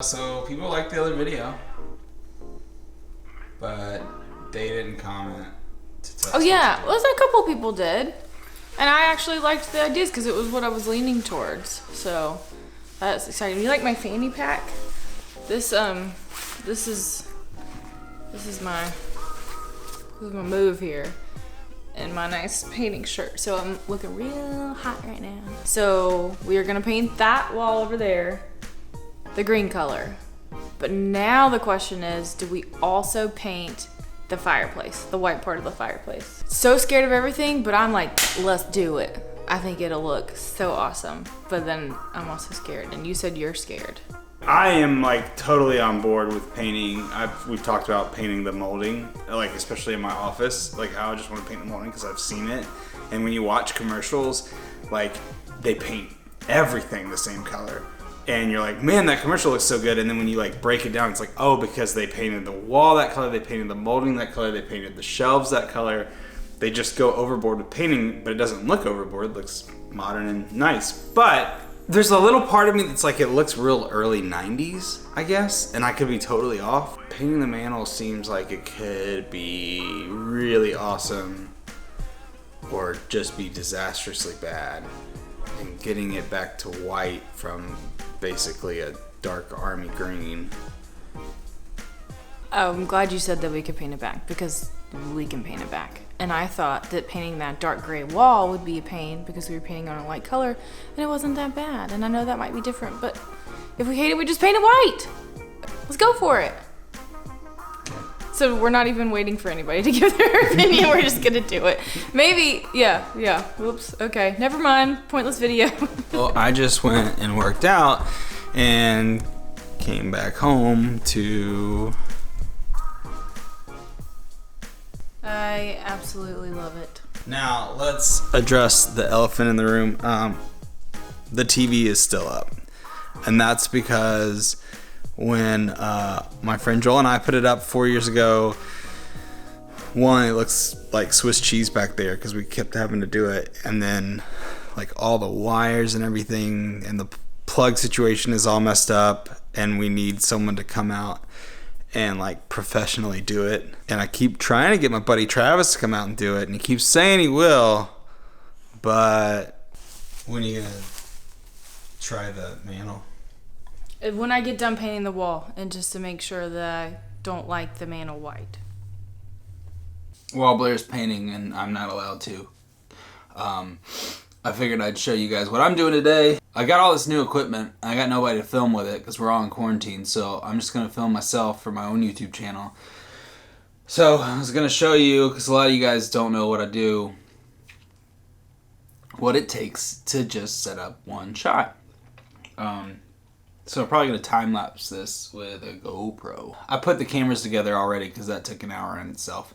So people liked the other video, but they didn't comment to tell us. Oh yeah, well, a couple people did, and I actually liked the ideas because it was what I was leaning towards. So that's exciting. You like my fanny pack? This is my move here, and my nice painting shirt. So I'm looking real hot right now. So we are gonna paint that wall over there the green color. But now the question is, do we also paint the fireplace, the white part of the fireplace? So scared of everything, but I'm like, let's do it. I think it'll look so awesome. But then I'm also scared, and you said you're scared. I am like totally on board with painting. We've talked about painting the molding, like especially in my office. Like I just want to paint the molding because I've seen it. And when you watch commercials, like they paint everything the same color. And you're like, man, that commercial looks so good. And then when you like break it down, it's like, oh, because they painted the wall that color, they painted the molding that color, they painted the shelves that color. They just go overboard with painting, but it doesn't look overboard. It looks modern and nice. But there's a little part of me that's like, it looks real early 90s, I guess. And I could be totally off. Painting the mantle seems like it could be really awesome or just be disastrously bad. And getting it back to white from basically a dark army green. Oh, I'm glad you said that we could paint it back, because we can paint it back. And I thought that painting that dark gray wall would be a pain because we were painting on a light color, and it wasn't that bad. And I know that might be different, but if we hate it, we just paint it white. Let's go for it. So we're not even waiting for anybody to give their opinion. We're just gonna do it. Maybe, yeah. Whoops, okay. Never mind, pointless video. Well, I just went and worked out and came back home to... I absolutely love it. Now, let's address the elephant in the room. The TV is still up. And that's because when my friend Joel and I put it up 4 years ago, one, it looks like Swiss cheese back there because we kept having to do it. And then like all the wires and everything and the plug situation is all messed up, and we need someone to come out and like professionally do it. And I keep trying to get my buddy Travis to come out and do it, and he keeps saying he will, but when are you gonna try the mantle? When I get done painting the wall, and just to make sure that I don't like the mantle white. While Blair's painting and I'm not allowed to, I figured I'd show you guys what I'm doing today. I got all this new equipment. I got nobody to film with it because we're all in quarantine, so I'm just gonna film myself for my own YouTube channel. So I was gonna show you, because a lot of you guys don't know what I do, what it takes to just set up one shot. So I'm probably going to time-lapse this with a GoPro. I put the cameras together already because that took an hour in itself.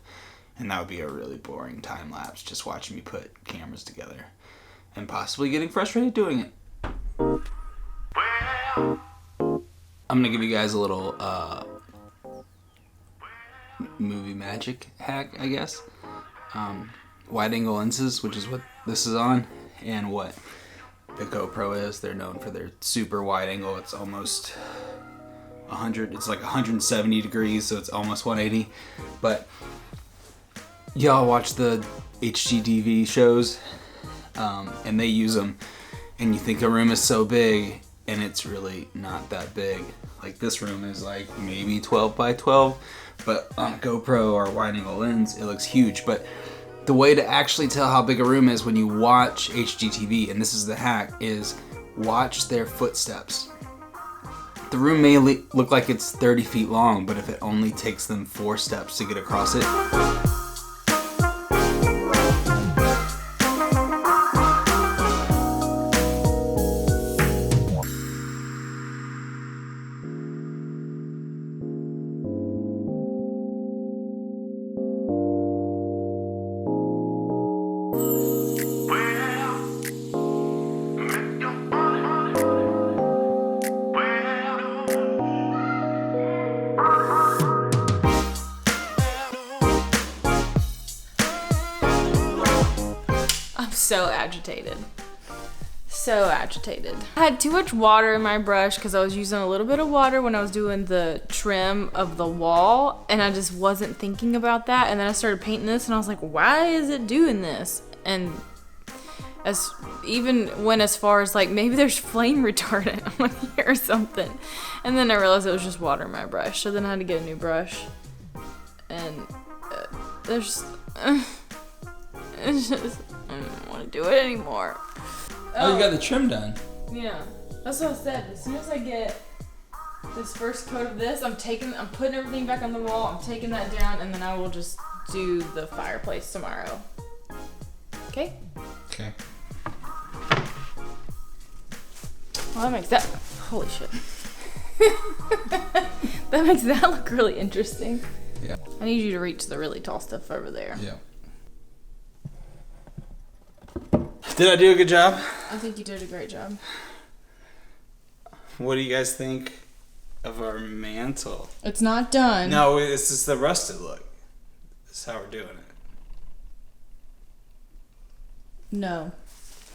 And that would be a really boring time-lapse, just watching me put cameras together. And possibly getting frustrated doing it. I'm going to give you guys a little movie magic hack, I guess. Wide-angle lenses, which is what this is on, and what the GoPro is. They're known for their super wide angle. It's almost 100. It's like 170 degrees, so it's almost 180. But y'all watch the HGTV shows, and they use them, and you think a room is so big, and it's really not that big. Like this room is like maybe 12 by 12, but on a GoPro or wide angle lens, it looks huge. But the way to actually tell how big a room is when you watch HGTV, and this is the hack, is watch their footsteps. The room may look like it's 30 feet long, but if it only takes them 4 steps to get across it, So agitated. so agitated. I had too much water in my brush because I was using a little bit of water when I was doing the trim of the wall, and I just wasn't thinking about that. And then I started painting this, and I was like, why is it doing this? And went as far as like, maybe there's flame retardant on here or something. And then I realized it was just water in my brush. So then I had to get a new brush. And it's just, I don't want to do it anymore. Oh, you got the trim done. Yeah, that's what I said. As soon as I get this first coat of this, I'm putting everything back on the wall. I'm taking that down, and then I will just do the fireplace tomorrow. Okay? Okay. Well, that makes that. Holy shit. That makes that look really interesting. Yeah. I need you to reach the really tall stuff over there. Yeah. Did I do a good job? I think you did a great job. What do you guys think of our mantle? It's not done. No, it's just the rusted look. This is how we're doing it. No.